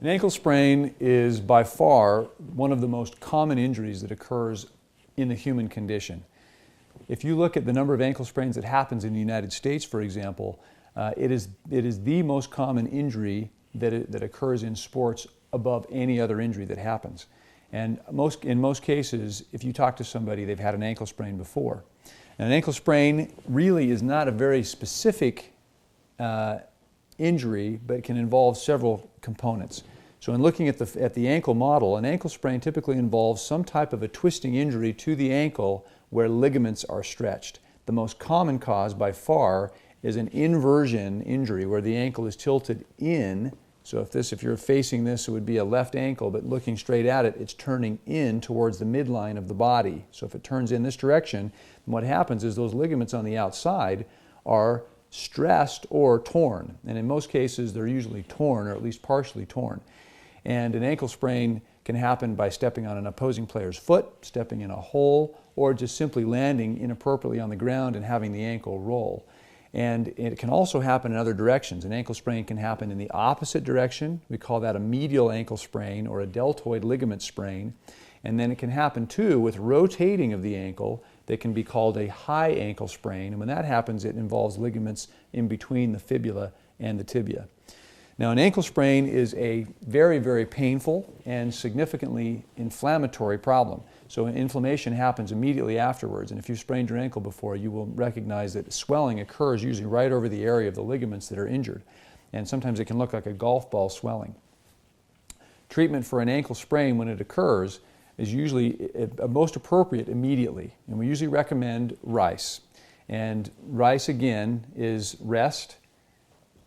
An ankle sprain is by far one of the most common injuries that occurs in the human condition. If you look at the number of ankle sprains that happens in the United States, for example, it is the most common injury that occurs in sports above any other injury that happens. And in most cases, if you talk to somebody, they've had an ankle sprain before. And an ankle sprain really is not a very specific injury, but it can involve several components. So in looking at the ankle model, an ankle sprain typically involves some type of a twisting injury to the ankle where ligaments are stretched. The most common cause by far is an inversion injury where the ankle is tilted in. So if you're facing this, it would be a left ankle, but looking straight at it, it's turning in towards the midline of the body. So if it turns in this direction, what happens is those ligaments on the outside are stressed or torn. And in most cases, they're usually torn or at least partially torn. And an ankle sprain can happen by stepping on an opposing player's foot, stepping in a hole, or just simply landing inappropriately on the ground and having the ankle roll. And it can also happen in other directions. An ankle sprain can happen in the opposite direction. We call that a medial ankle sprain or a deltoid ligament sprain. And then it can happen too with rotating of the ankle that can be called a high ankle sprain. And when that happens, it involves ligaments in between the fibula and the tibia. Now, an ankle sprain is a very, very painful and significantly inflammatory problem. So inflammation happens immediately afterwards, and if you've sprained your ankle before, you will recognize that swelling occurs usually right over the area of the ligaments that are injured. And sometimes it can look like a golf ball swelling. Treatment for an ankle sprain when it occurs is usually most appropriate immediately, and we usually recommend RICE. And RICE, again, is rest,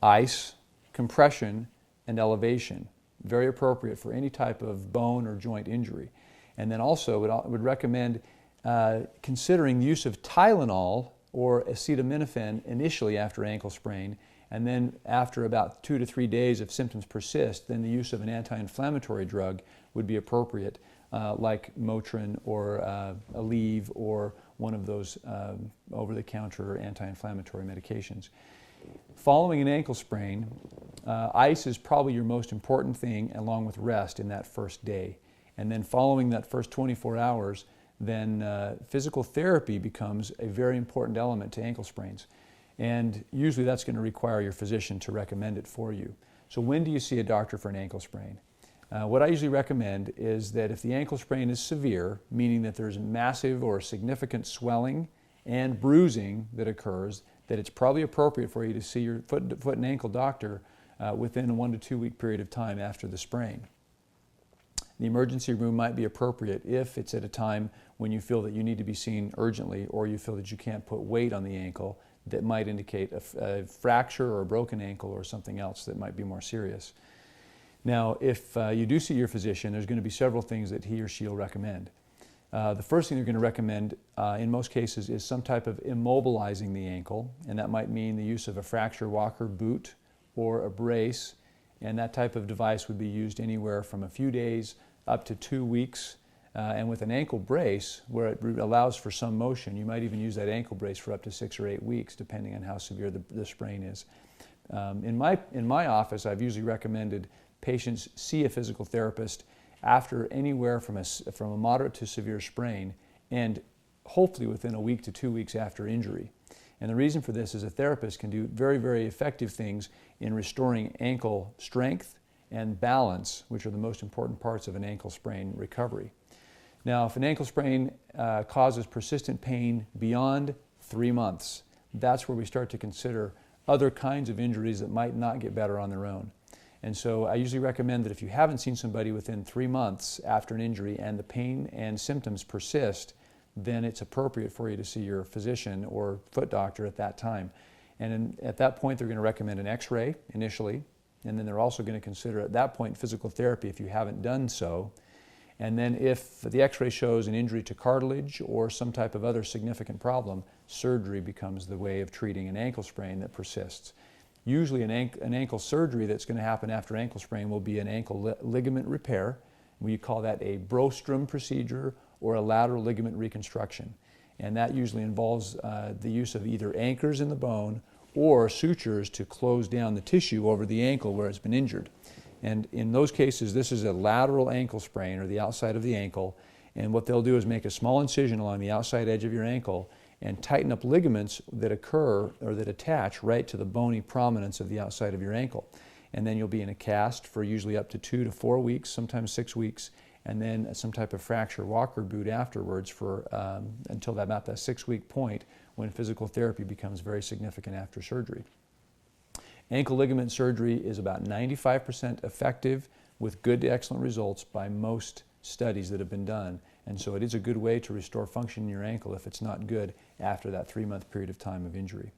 ice, compression, and elevation. Very appropriate for any type of bone or joint injury. And then also would recommend considering the use of Tylenol or acetaminophen initially after ankle sprain, and then after about 2 to 3 days if symptoms persist, then the use of an anti-inflammatory drug would be appropriate, like Motrin or Aleve or one of those over-the-counter anti-inflammatory medications. Following an ankle sprain, ice is probably your most important thing along with rest in that first day. And then following that first 24 hours, then physical therapy becomes a very important element to ankle sprains. And usually that's going to require your physician to recommend it for you. So when do you see a doctor for an ankle sprain? What I usually recommend is that if the ankle sprain is severe, meaning that there's massive or significant swelling and bruising that occurs, that it's probably appropriate for you to see your foot and ankle doctor within a 1 to 2 week period of time after the sprain. The emergency room might be appropriate if it's at a time when you feel that you need to be seen urgently or you feel that you can't put weight on the ankle that might indicate a fracture or a broken ankle or something else that might be more serious. Now, if you do see your physician, there's going to be several things that he or she will recommend. The first thing they're going to recommend in most cases is some type of immobilizing the ankle, and that might mean the use of a fracture walker boot or a brace, and that type of device would be used anywhere from a few days up to 2 weeks. And with an ankle brace, where it allows for some motion, you might even use that ankle brace for up to 6 or 8 weeks, depending on how severe the sprain is. In my office, I've usually recommended patients see a physical therapist after anywhere from a moderate to severe sprain, and hopefully within a week to 2 weeks after injury. And the reason for this is a therapist can do very, very effective things in restoring ankle strength and balance, which are the most important parts of an ankle sprain recovery. Now, if an ankle sprain causes persistent pain beyond 3 months, that's where we start to consider other kinds of injuries that might not get better on their own. And so I usually recommend that if you haven't seen somebody within 3 months after an injury and the pain and symptoms persist, then it's appropriate for you to see your physician or foot doctor at that time. And at that point, they're going to recommend an x-ray initially, and then they're also going to consider at that point physical therapy if you haven't done so. And then if the x-ray shows an injury to cartilage or some type of other significant problem, surgery becomes the way of treating an ankle sprain that persists. Usually an ankle surgery that's going to happen after ankle sprain will be an ankle ligament repair. We call that a Brostrom procedure or a lateral ligament reconstruction. And that usually involves the use of either anchors in the bone or sutures to close down the tissue over the ankle where it's been injured. And in those cases, this is a lateral ankle sprain, or the outside of the ankle. And what they'll do is make a small incision along the outside edge of your ankle and tighten up ligaments that occur or that attach right to the bony prominence of the outside of your ankle. And then you'll be in a cast for usually up to 2 to 4 weeks, sometimes 6 weeks, and then some type of fracture walker boot afterwards for until about that 6-week point when physical therapy becomes very significant after surgery. Ankle ligament surgery is about 95% effective with good to excellent results by most studies that have been done. And so it is a good way to restore function in your ankle if it's not good after that 3-month period of time of injury.